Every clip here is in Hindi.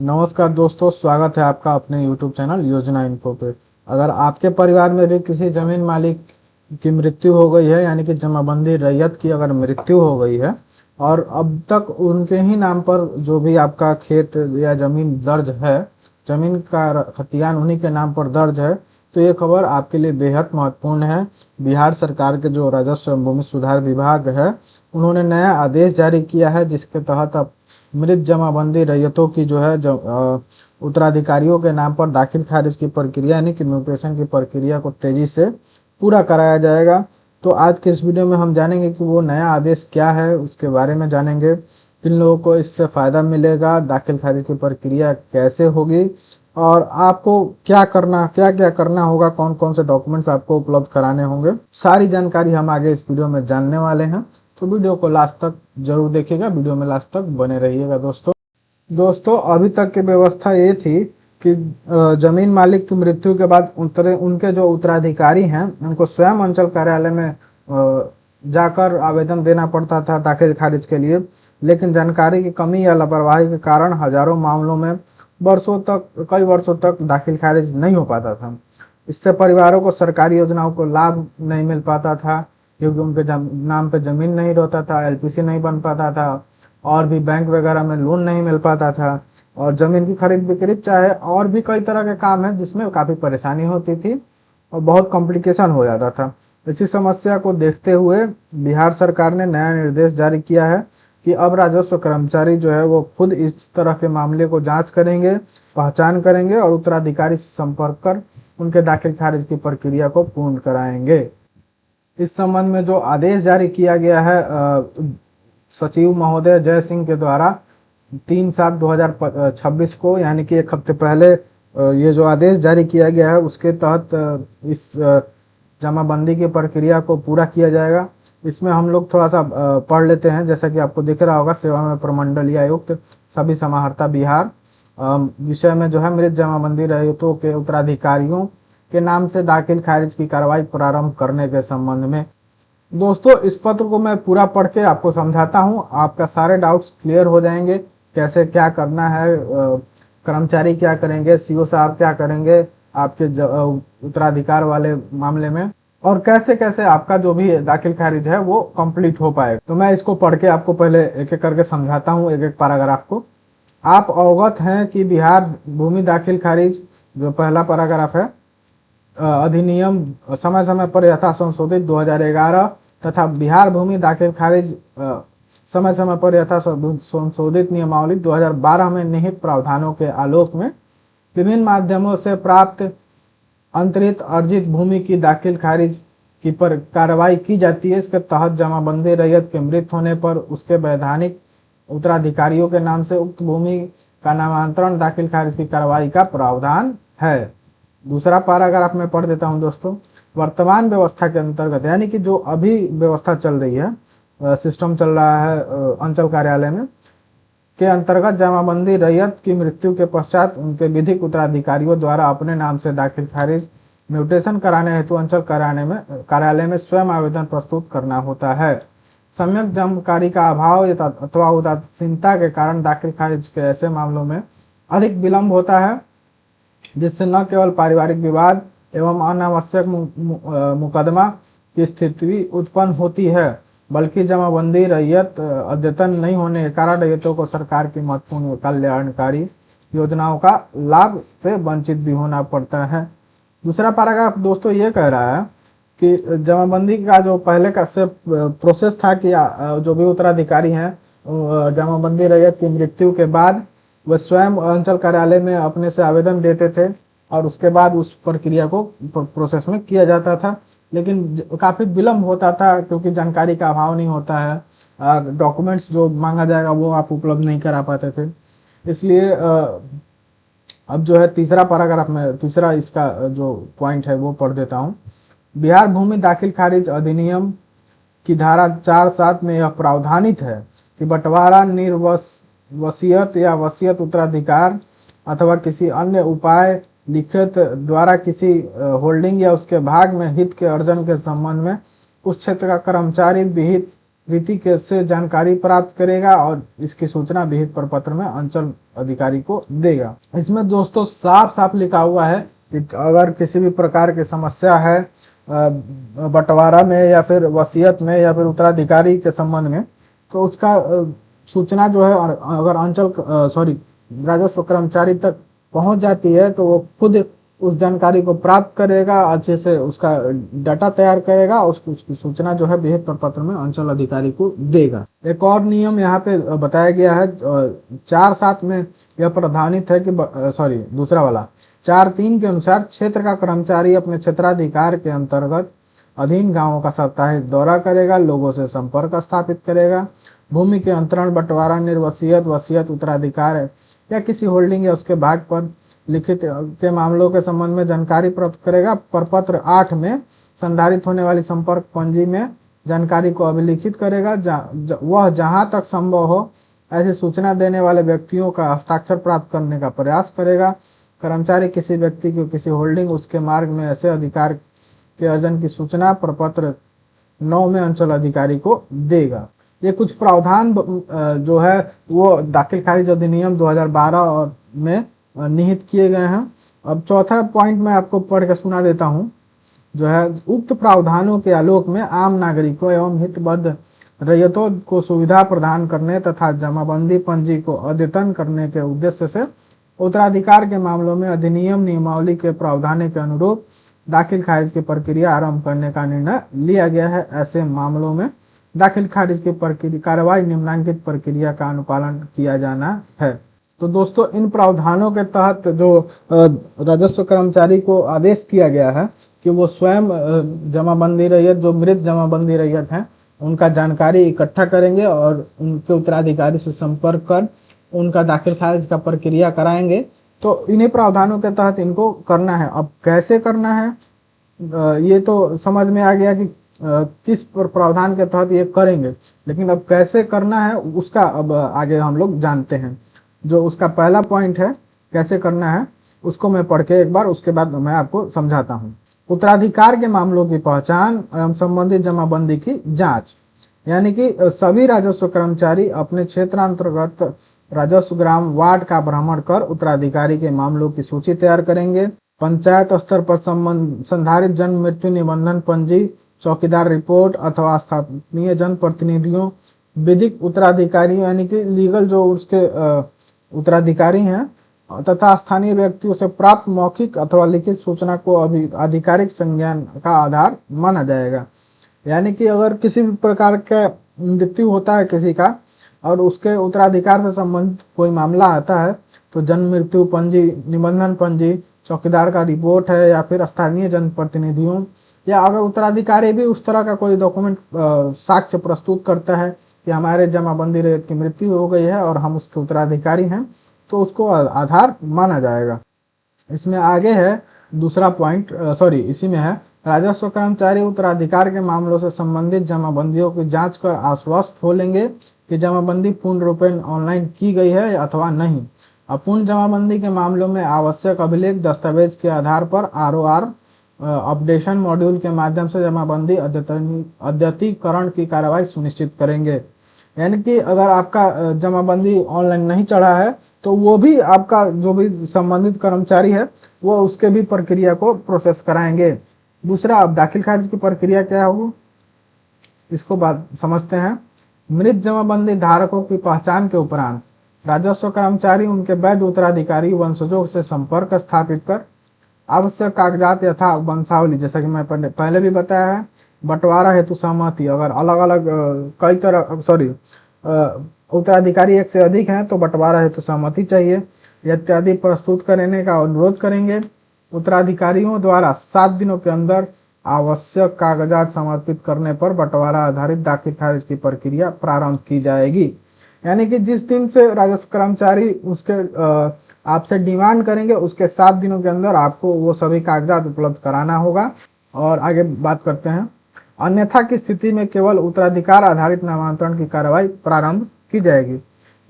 नमस्कार दोस्तों, स्वागत है आपका अपने YouTube चैनल योजना इन्फो पे। अगर आपके परिवार में भी किसी जमीन मालिक की मृत्यु हो गई है, यानी कि जमाबंदी रैयत की अगर मृत्यु हो गई है और अब तक उनके ही नाम पर जो भी आपका खेत या जमीन दर्ज है, जमीन का खतियान उन्हीं के नाम पर दर्ज है, तो ये खबर आपके लिए बेहद महत्वपूर्ण है। बिहार सरकार के जो राजस्व एवं भूमि सुधार विभाग है, उन्होंने नया आदेश जारी किया है, जिसके तहत अब मृत जमाबंदी रैयतों की जो है उत्तराधिकारियों के नाम पर दाखिल खारिज की प्रक्रिया यानी कि म्यूटेशन की प्रक्रिया को तेजी से पूरा कराया जाएगा। तो आज के इस वीडियो में हम जानेंगे कि वो नया आदेश क्या है, उसके बारे में जानेंगे, किन लोगों को इससे फ़ायदा मिलेगा, दाखिल खारिज की प्रक्रिया कैसे होगी और आपको क्या क्या करना होगा, कौन कौन से डॉक्यूमेंट्स आपको उपलब्ध कराने होंगे। सारी जानकारी हम आगे इस वीडियो में जानने वाले हैं, तो वीडियो को लास्ट तक जरूर देखिएगा, वीडियो में लास्ट तक बने रहिएगा। दोस्तों अभी तक की व्यवस्था ये थी कि जमीन मालिक की मृत्यु के बाद उनके जो उत्तराधिकारी हैं उनको स्वयं अंचल कार्यालय में जाकर आवेदन देना पड़ता था दाखिल खारिज के लिए। लेकिन जानकारी की कमी या लापरवाही के कारण हजारों मामलों में कई वर्षों तक दाखिल खारिज नहीं हो पाता था। इससे परिवारों को सरकारी योजनाओं को लाभ नहीं मिल पाता था, क्योंकि उनके नाम पे जमीन नहीं रहता था, एलपीसी नहीं बन पाता था और भी बैंक वगैरह में लोन नहीं मिल पाता था। और जमीन की खरीद बिक्री चाहे और भी कई तरह के काम है जिसमें काफ़ी परेशानी होती थी और बहुत कॉम्प्लिकेशन हो जाता था। इसी समस्या को देखते हुए बिहार सरकार ने नया निर्देश जारी किया है कि अब राजस्व कर्मचारी जो है वो खुद इस तरह के मामले को जांच करेंगे, पहचान करेंगे और उत्तराधिकारी से संपर्क कर उनके दाखिल खारिज की प्रक्रिया को पूर्ण कराएंगे। इस संबंध में जो आदेश जारी किया गया है सचिव महोदय जय सिंह के द्वारा 3/7/2026 को, यानी कि एक हफ्ते पहले ये जो आदेश जारी किया गया है उसके तहत इस जमाबंदी की प्रक्रिया को पूरा किया जाएगा। इसमें हम लोग थोड़ा सा पढ़ लेते हैं। जैसा कि आपको दिख रहा होगा, सेवा में प्रमंडलीय आयुक्त सभी समाहर्ता बिहार विषय में जो है मृत जमाबंदी रैयतों के उत्तराधिकारियों के नाम से दाखिल खारिज की कार्रवाई प्रारंभ करने के संबंध में। दोस्तों इस पत्र को मैं पूरा पढ़ के आपको समझाता हूँ, आपका सारे डाउट्स क्लियर हो जाएंगे। कैसे क्या करना है, कर्मचारी क्या करेंगे, सीओ साहब क्या करेंगे आपके उत्तराधिकार वाले मामले में, और कैसे कैसे आपका जो भी दाखिल खारिज है वो कंप्लीट हो पाए। तो मैं इसको पढ़ के आपको पहले एक एक करके समझाता हूँ, एक एक पैराग्राफ को। आप अवगत हैं कि बिहार भूमि दाखिल खारिज जो पहला पैराग्राफ है अधिनियम समय समय पर यथा संशोधित 2011 तथा बिहार भूमि दाखिल खारिज समय समय पर यथा संशोधित नियमावली 2012 में निहित प्रावधानों के आलोक में विभिन्न माध्यमों से प्राप्त अंतरित अर्जित भूमि की दाखिल खारिज की पर कार्रवाई की जाती है। इसके तहत जमाबंदी रैयत के मृत होने पर उसके वैधानिक उत्तराधिकारियों के नाम से उक्त भूमि का नामांतरण दाखिल खारिज की कार्रवाई का प्रावधान है। दूसरा पैराग्राफ में पढ़ देता हूं दोस्तों। वर्तमान व्यवस्था के अंतर्गत, यानी कि जो अभी व्यवस्था चल रही है, सिस्टम चल रहा है अंचल कार्यालय में, के अंतर्गत जमाबंदी रैयत की मृत्यु के पश्चात उनके विधिक उत्तराधिकारियों द्वारा अपने नाम से दाखिल खारिज म्यूटेशन कराने हेतु अंचल कार्यालय में स्वयं आवेदन प्रस्तुत करना होता है। सम्यक जानकारी का अभाव अथवा उदासीनता के कारण दाखिल खारिज के ऐसे मामलों में अधिक विलंब होता है, जिससे न केवल पारिवारिक विवाद एवं अनावश्यक मुकदमा की स्थिति उत्पन्न होती है, बल्कि जमाबंदी रैयत अद्यतन नहीं होने के कारण रैयतों को सरकार की महत्वपूर्ण कल्याणकारी योजनाओं का लाभ से वंचित भी होना पड़ता है। दूसरा पैराग्राफ दोस्तों ये कह रहा है कि जमाबंदी का जो पहले का से प्रोसेस था कि जो भी उत्तराधिकारी हैं जमाबंदी रैयत की मृत्यु के बाद वह स्वयं अंचल कार्यालय में अपने से आवेदन देते थे और उसके बाद उस प्रक्रिया को प्रोसेस में किया जाता था, लेकिन काफ़ी विलम्ब होता था क्योंकि जानकारी का अभाव नहीं होता है, डॉक्यूमेंट्स जो मांगा जाएगा वो आप उपलब्ध नहीं करा पाते थे। इसलिए अब जो है तीसरा पैराग्राफ में तीसरा इसका जो पॉइंट है वो पढ़ देता हूँ। बिहार भूमि दाखिल खारिज अधिनियम की धारा 4(7) में यह प्रावधानित है कि बंटवारा वसीयत या वसीयत उत्तराधिकार अथवा किसी अन्य उपाय लिखित द्वारा किसी होल्डिंग या उसके भाग में हित के अर्जन के संबंध में उस क्षेत्र का कर्मचारी विहित रीति के से जानकारी प्राप्त करेगा और इसकी सूचना विहित प्रपत्र में अंचल अधिकारी को देगा। इसमें दोस्तों साफ साफ लिखा हुआ है कि अगर किसी भी प्रकार की समस्या है बंटवारा में या फिर वसीयत में या फिर उत्तराधिकारी के संबंध में, तो उसका सूचना जो है अगर राजस्व कर्मचारी तक पहुंच जाती है तो वो खुद उस जानकारी को प्राप्त करेगा, अच्छे से उसका डाटा तैयार करेगा, उसकी सूचना जो है विहित प्रपत्र में अंचल अधिकारी को देगा। एक और नियम यहाँ पे बताया गया है 4.7 में यह प्रावधानित है कि दूसरा वाला 4.3 के अनुसार क्षेत्र का कर्मचारी अपने क्षेत्राधिकार के अंतर्गत अधीन गांवों का साप्ताहिक दौरा करेगा, लोगों से संपर्क स्थापित करेगा, भूमि के अंतरण, बंटवारा, निर्वसियत, वसीयत, उत्तराधिकार या किसी होल्डिंग या उसके भाग पर लिखित के मामलों के संबंध में जानकारी प्राप्त करेगा। प्रपत्र 8 में संधारित होने वाली संपर्क पंजी में जानकारी को अभिलिखित करेगा। वह जहां तक संभव हो ऐसी सूचना देने वाले व्यक्तियों का हस्ताक्षर प्राप्त करने का प्रयास करेगा। कर्मचारी किसी व्यक्ति को किसी होल्डिंग उसके मार्ग में ऐसे अधिकार के अर्जन की सूचना प्रपत्र 9 में अंचल अधिकारी को देगा। ये कुछ प्रावधान जो है वो दाखिल खारिज अधिनियम 2012 में निहित किए गए हैं। अब चौथा पॉइंट मैं आपको पढ़ के सुना देता हूं, जो है उक्त प्रावधानों के आलोक में आम नागरिकों एवं हितबद्ध रैयतों को सुविधा प्रदान करने तथा जमाबंदी पंजी को अद्यतन करने के उद्देश्य से उत्तराधिकार के मामलों में अधिनियम नियमावली के प्रावधान के अनुरूप दाखिल खारिज की प्रक्रिया आरंभ करने का निर्णय लिया गया है। ऐसे मामलों में दाखिल खारिज की कार्रवाई निम्नलिखित प्रक्रिया का अनुपालन किया जाना है। तो दोस्तों इन प्रावधानों के तहत जो राजस्व कर्मचारी को आदेश किया गया है कि वो स्वयं जमाबंदी रैयत, जो मृत जमाबंदी रैयत हैं, उनका जानकारी इकट्ठा करेंगे और उनके उत्तराधिकारी से संपर्क कर उनका दाखिल खारिज का प्रक्रिया कराएंगे। तो इन्हीं प्रावधानों के तहत इनको करना है। अब कैसे करना है ये तो समझ में आ गया कि किस प्रावधान के तहत ये करेंगे, लेकिन अब कैसे करना है उसका अब आगे हम लोग जानते हैं। जो उसका पहला पॉइंट है कैसे करना है उसको मैं पढ़ के एक बार उसके बाद मैं आपको समझाता हूँ। उत्तराधिकार के मामलों की पहचान एवं संबंधित जमाबंदी की जांच, यानी कि सभी राजस्व कर्मचारी अपने क्षेत्रांतर्गत राजस्व ग्राम वार्ड का भ्रमण कर उत्तराधिकारी के मामलों की सूची तैयार करेंगे। पंचायत स्तर पर संधारित जन्म मृत्यु निबंधन पंजी, चौकीदार रिपोर्ट अथवा स्थानीय जनप्रतिनिधियों, विधिक उत्तराधिकारी यानी कि लीगल जो उसके उत्तराधिकारी हैं तथा स्थानीय व्यक्तियों से प्राप्त मौखिक अथवा लिखित सूचना को अभी आधिकारिक संज्ञान का आधार माना जाएगा। यानी कि अगर किसी भी प्रकार का मृत्यु होता है किसी का और उसके उत्तराधिकार से संबंधित कोई मामला आता है तो जन्म मृत्यु पंजी, निबंधन पंजी, चौकीदार का रिपोर्ट है या फिर स्थानीय जनप्रतिनिधियों, या अगर उत्तराधिकारी भी उस तरह का कोई डॉक्यूमेंट साक्ष्य प्रस्तुत करता है कि हमारे जमाबंदी रैयत की मृत्यु हो गई है और हम उसके उत्तराधिकारी हैं, तो उसको आधार माना जाएगा। इसमें आगे है दूसरा पॉइंट, इसी में है राजस्व कर्मचारी उत्तराधिकार के मामलों से संबंधित जमाबंदियों की जांच कर आश्वस्त हो लेंगे कि जमाबंदी पूर्ण रूपेण ऑनलाइन की गई है अथवा नहीं। अपूर्ण जमाबंदी के मामलों में आवश्यक अभिलेख दस्तावेज के आधार पर ROR अपडेशन मॉड्यूल के माध्यम से जमाबंदी अद्यतीकरण की कार्रवाई सुनिश्चित करेंगे। यानी कि अगर आपका जमाबंदी ऑनलाइन नहीं चढ़ा है तो वो भी आपका जो भी संबंधित कर्मचारी है वो उसके भी प्रक्रिया को प्रोसेस कराएंगे। दूसरा, अब दाखिल खारिज की प्रक्रिया क्या होगी इसको बात समझते हैं। मृत जमाबंदी धारकों की पहचान के उपरांत राजस्व कर्मचारी उनके वैध उत्तराधिकारी वंशजों से संपर्क स्थापित कर आवश्यक कागजात यथा वंशावली, जैसा कि मैं पहले भी बताया है, बंटवारा हेतु सहमति, अगर अलग अलग कई तरह उत्तराधिकारी एक से अधिक हैं तो बंटवारा हेतु सहमति चाहिए, इत्यादि प्रस्तुत करने का अनुरोध करेंगे। उत्तराधिकारियों द्वारा 7 दिनों के अंदर आवश्यक कागजात समर्पित करने पर बंटवारा आधारित दाखिल खारिज की प्रक्रिया प्रारंभ की जाएगी। यानी कि जिस दिन से राजस्व कर्मचारी उसके आपसे डिमांड करेंगे उसके 7 दिनों के अंदर आपको वो सभी कागजात उपलब्ध कराना होगा। और आगे बात करते हैं, अन्यथा की स्थिति में केवल उत्तराधिकार आधारित नामांतरण की कार्रवाई प्रारंभ की जाएगी।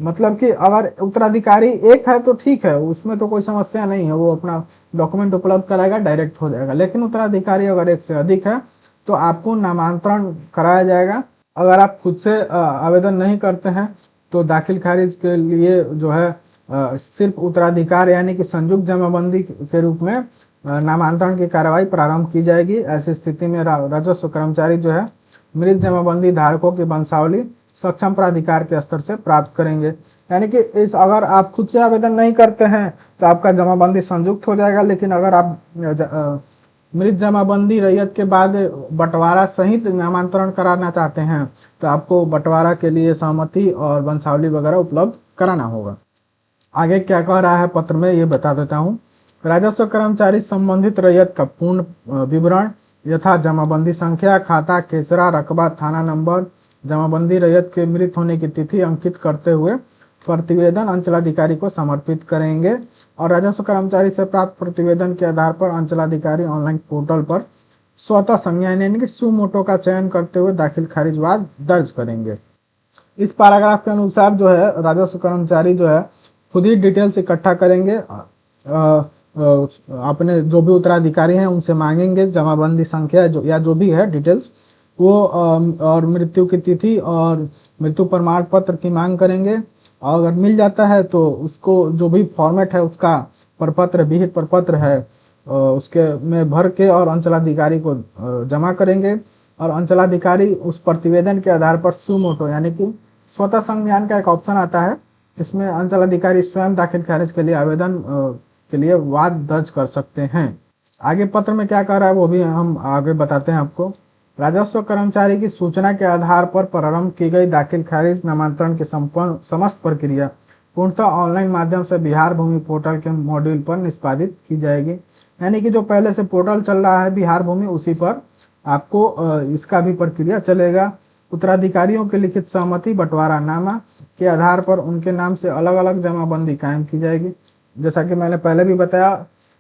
मतलब कि अगर उत्तराधिकारी एक है तो ठीक है, उसमें तो कोई समस्या नहीं है, वो अपना डॉक्यूमेंट उपलब्ध कराएगा, डायरेक्ट हो जाएगा। लेकिन उत्तराधिकारी अगर एक से अधिक है तो आपको नामांतरण कराया जाएगा अगर आप खुद से आवेदन नहीं करते हैं तो दाखिल खारिज के लिए जो है सिर्फ उत्तराधिकार यानी कि संयुक्त जमाबंदी के रूप में नामांतरण की कार्रवाई प्रारंभ की जाएगी। ऐसी स्थिति में राजस्व कर्मचारी जो है मृत जमाबंदी धारकों की वंशावली सक्षम प्राधिकार के स्तर से प्राप्त करेंगे। यानी कि इस अगर आप खुद से आवेदन नहीं करते हैं तो आपका जमाबंदी संयुक्त हो जाएगा, लेकिन अगर आप मृत जमाबंदी रैयत के बाद बंटवारा सहित नामांतरण कराना चाहते हैं तो आपको बंटवारा के लिए सहमति और वंशावली वगैरह उपलब्ध कराना होगा। आगे क्या कह रहा है पत्र में ये बता देता हूँ। राजस्व कर्मचारी संबंधित रैयत का पूर्ण विवरण यथा जमाबंदी संख्या, खाता, खेसरा, रकबा, थाना नंबर, जमाबंदी रैयत के मृत होने की तिथि अंकित करते हुए प्रतिवेदन अंचलाधिकारी को समर्पित करेंगे और राजस्व कर्मचारी से प्राप्त प्रतिवेदन के आधार पर अंचलाधिकारी ऑनलाइन पोर्टल पर स्वतः संज्ञान यानी कि सुमोटो का चयन करते हुए दाखिल खारिज वाद दर्ज करेंगे। इस पैराग्राफ के अनुसार जो है राजस्व कर्मचारी जो है खुद ही डिटेल्स इकट्ठा करेंगे, अपने जो भी उत्तराधिकारी हैं उनसे मांगेंगे जमाबंदी संख्या जो या जो भी है डिटेल्स वो, और मृत्यु की तिथि और मृत्यु प्रमाण पत्र की मांग करेंगे। अगर मिल जाता है तो उसको जो भी फॉर्मेट है उसका प्रपत्र विहित प्रपत्र है उसके में भर के और अंचलाधिकारी को जमा करेंगे और अंचलाधिकारी उस प्रतिवेदन के आधार पर सुमोटो यानी कि स्वतः संज्ञान का एक ऑप्शन आता है जिसमें अंचलाधिकारी स्वयं दाखिल खारिज के लिए आवेदन के लिए वाद दर्ज कर सकते हैं। आगे पत्र में क्या कह रहा है वो भी हम आगे बताते हैं आपको। राजस्व कर्मचारी की सूचना के आधार पर प्रारंभ की गई दाखिल खारिज नामांतरण की संपूर्ण समस्त प्रक्रिया पूर्णतः ऑनलाइन माध्यम से बिहार भूमि पोर्टल के मॉड्यूल पर निष्पादित की जाएगी। यानी कि जो पहले से पोर्टल चल रहा है बिहार भूमि उसी पर आपको इसका भी प्रक्रिया चलेगा। उत्तराधिकारियों की लिखित सहमति बंटवारा नामा के आधार पर उनके नाम से अलग अलग जमाबंदी कायम की जाएगी। जैसा कि मैंने पहले भी बताया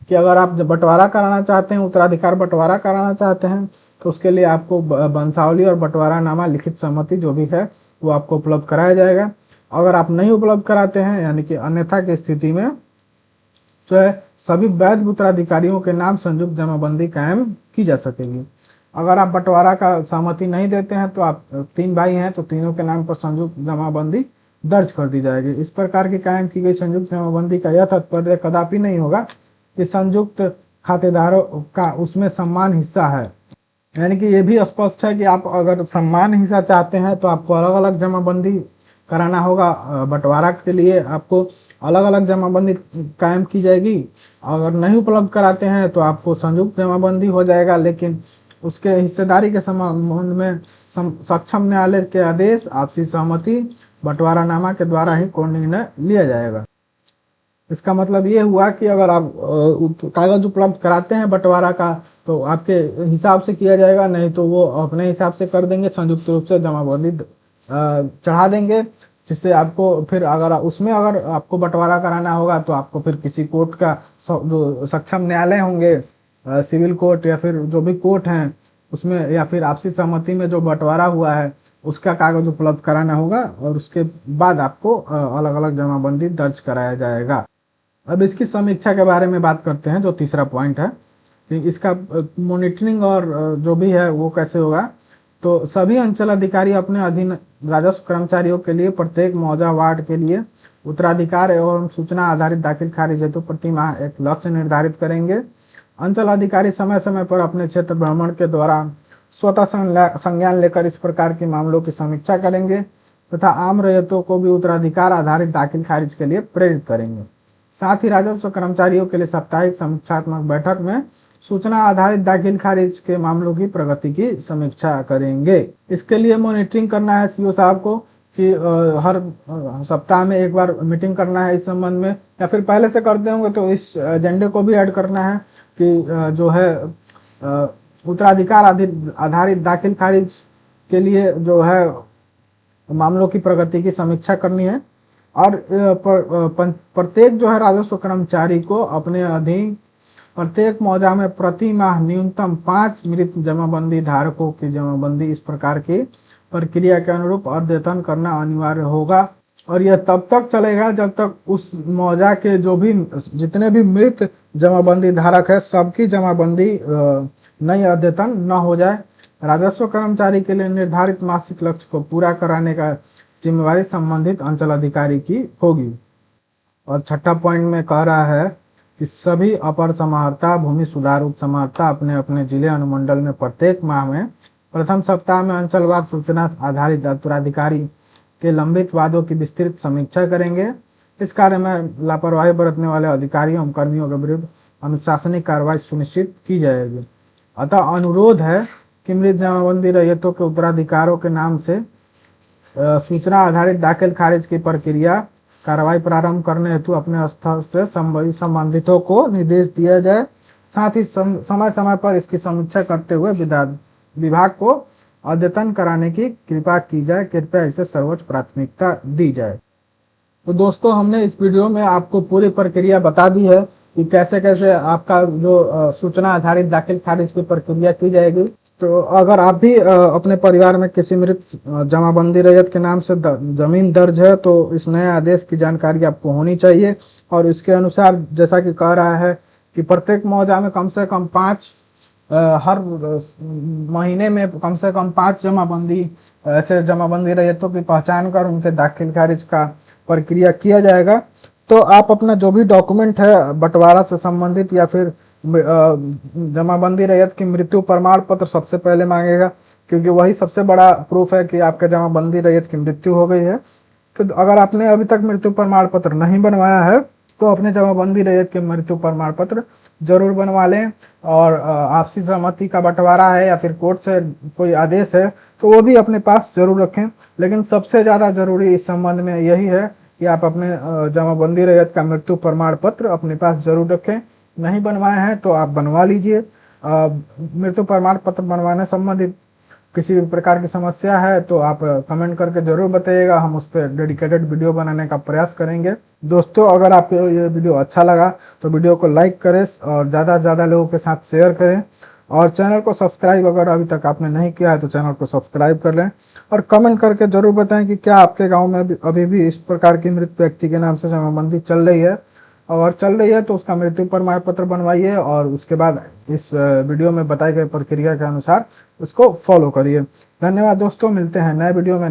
कि अगर आप बंटवारा कराना चाहते हैं, उत्तराधिकार बंटवारा कराना चाहते हैं तो उसके लिए आपको वंशावली और बंटवारा नामा लिखित सहमति जो भी है वो आपको उपलब्ध कराया जाएगा। अगर आप नहीं उपलब्ध कराते हैं यानी कि अन्यथा की स्थिति में जो है सभी वैध उत्तराधिकारियों के नाम संयुक्त जमाबंदी कायम की जा सकेगी। अगर आप बंटवारा का सहमति नहीं देते हैं तो आप 3 भाई हैं तो तीनों के नाम पर संयुक्त जमाबंदी दर्ज कर दी जाएगी। इस प्रकार की कायम की गई संयुक्त जमाबंदी का यह तात्पर्य कदापि नहीं होगा कि संयुक्त खातेदारों का उसमें समान हिस्सा है। यानी कि ये भी स्पष्ट है कि आप अगर समान हिस्सा चाहते हैं तो आपको अलग अलग जमाबंदी कराना होगा। बंटवारा के लिए आपको अलग अलग जमाबंदी कायम की जाएगी। अगर नहीं उपलब्ध कराते हैं तो आपको संयुक्त जमाबंदी हो जाएगा, लेकिन उसके हिस्सेदारी के संबंध में सक्षम न्यायालय के आदेश, आपसी सहमति, बंटवारा नामा के द्वारा ही कोई निर्णय लिया जाएगा। इसका मतलब ये हुआ कि अगर आप कागज उपलब्ध कराते हैं बंटवारा का तो आपके हिसाब से किया जाएगा, नहीं तो वो अपने हिसाब से कर देंगे, संयुक्त रूप से जमाबंदी चढ़ा देंगे, जिससे आपको फिर अगर उसमें अगर आपको बंटवारा कराना होगा तो आपको फिर किसी कोर्ट का जो सक्षम न्यायालय होंगे, सिविल कोर्ट या फिर जो भी कोर्ट हैं उसमें या फिर आपसी सहमति में जो बंटवारा हुआ है उसका कागज उपलब्ध कराना होगा और उसके बाद आपको अलग अलग जमाबंदी दर्ज कराया जाएगा। अब इसकी समीक्षा के बारे में बात करते हैं जो तीसरा पॉइंट है कि इसका मॉनिटरिंग और जो भी है वो कैसे होगा। तो सभी अंचल अधिकारी अपने अधीन राजस्व कर्मचारियों के लिए प्रत्येक मौजा वार्ड के लिए उत्तराधिकार एवं सूचना आधारित दाखिल खारिज हेतु प्रति माह एक लक्ष्य निर्धारित करेंगे। अंचल अधिकारी समय समय पर अपने क्षेत्र भ्रमण के दौरान स्वतः संज्ञान लेकर इस प्रकार के मामलों की समीक्षा करेंगे तथा आम रैयतों को भी उत्तराधिकार आधारित दाखिल खारिज के लिए प्रेरित करेंगे। साथ ही राजस्व कर्मचारियों के लिए साप्ताहिक समीक्षात्मक बैठक में सूचना आधारित दाखिल खारिज के मामलों की प्रगति की समीक्षा करेंगे। इसके लिए मॉनिटरिंग करना है सीओ साहब को कि हर सप्ताह में एक बार मीटिंग करना है इस संबंध में, या फिर पहले से करते होंगे तो इस एजेंडे को भी ऐड करना है कि जो है उत्तराधिकार आधारित दाखिल खारिज के लिए जो है मामलों की प्रगति की समीक्षा करनी है। और प्रत्येक जो है राजस्व कर्मचारी को अपने अधीन प्रत्येक मौजा में प्रति माह न्यूनतम 5 मृत जमाबंदी धारकों की जमाबंदी इस प्रकार की प्रक्रिया के अनुरूप अद्यतन करना अनिवार्य होगा। और यह तब तक चलेगा जब तक उस मौजा के जो भी जितने भी मृत जमाबंदी धारक है सबकी जमाबंदी नई अद्यतन न हो जाए। राजस्व कर्मचारी के लिए निर्धारित मासिक लक्ष्य को पूरा कराने का जिम्मेवारी संबंधित अंचल अधिकारी की होगी। और छठा पॉइंट में कह रहा है कि सभी अपर समाहर्ता, भूमि सुधार उप समाहर्ता अपने अपने जिले अनुमंडल में प्रत्येक माह में प्रथम सप्ताह में अंचलवार सूचना आधारित उत्तराधिकारी के लंबित वादों की विस्तृत समीक्षा करेंगे। इस कार्य में लापरवाही बरतने वाले अधिकारियों एवं कर्मियों के विरुद्ध अनुशासनिक कार्रवाई सुनिश्चित की जाएगी। अतः अनुरोध है कि मृत जमाबंदी रैयतों के उत्तराधिकारों के नाम से सूचना आधारित दाखिल खारिज की प्रक्रिया कार्रवाई प्रारंभ करने हेतु अपने स्तर से संबंधितों को निर्देश दिया जाए। साथ ही समय समय पर इसकी समीक्षा करते हुए विभाग को अद्यतन कराने की कृपा की जाए। कृपया इसे सर्वोच्च प्राथमिकता दी जाए। तो दोस्तों, हमने इस वीडियो में आपको पूरी प्रक्रिया बता दी है कि कैसे कैसे आपका जो सूचना आधारित दाखिल खारिज की प्रक्रिया की जाएगी। तो अगर आप भी अपने परिवार में किसी मृत जमाबंदी रैयत के नाम से जमीन दर्ज है तो इस नए आदेश की जानकारी आपको होनी चाहिए। और इसके अनुसार जैसा कि कह रहा है कि प्रत्येक मौजा में कम से कम 5 हर महीने में कम से कम 5 जमाबंदी ऐसे जमाबंदी रैयतों की पहचान कर उनके दाखिल खारिज का प्रक्रिया किया जाएगा। तो आप अपना जो भी डॉक्यूमेंट है बंटवारा से संबंधित या फिर जमाबंदी रैयत की मृत्यु प्रमाण पत्र सबसे पहले मांगेगा, क्योंकि वही सबसे बड़ा प्रूफ है कि आपके जमाबंदी रैयत की मृत्यु हो गई है। तो अगर आपने अभी तक मृत्यु प्रमाण पत्र नहीं बनवाया है तो अपने जमाबंदी रैयत के मृत्यु प्रमाण पत्र जरूर बनवा लें। और आपसी सहमति का बंटवारा है या फिर कोर्ट से कोई आदेश है तो वो भी अपने पास जरूर रखें। लेकिन सबसे ज़्यादा जरूरी इस संबंध में यही है कि आप अपने जमाबंदी रैयत का मृत्यु प्रमाण पत्र अपने पास जरूर रखें। नहीं बनवाए हैं तो आप बनवा लीजिए। मृत्यु प्रमाण पत्र बनवाने संबंधित किसी भी प्रकार की समस्या है तो आप कमेंट करके जरूर बताइएगा, हम उस पर डेडिकेटेड वीडियो बनाने का प्रयास करेंगे। दोस्तों, अगर आपको ये वीडियो अच्छा लगा तो वीडियो को लाइक करें और ज़्यादा से ज़्यादा लोगों के साथ शेयर करें। और चैनल को सब्सक्राइब अगर अभी तक आपने नहीं किया है तो चैनल को सब्सक्राइब कर लें। और कमेंट करके जरूर बताएं कि क्या आपके गाँव में अभी भी इस प्रकार की मृत व्यक्ति के नाम से जमाबंदी चल रही है। और चल रही है तो उसका मृत्यु प्रमाण पत्र बनवाइए और उसके बाद इस वीडियो में बताई गई प्रक्रिया के अनुसार उसको फॉलो करिए। धन्यवाद दोस्तों, मिलते हैं नए वीडियो में।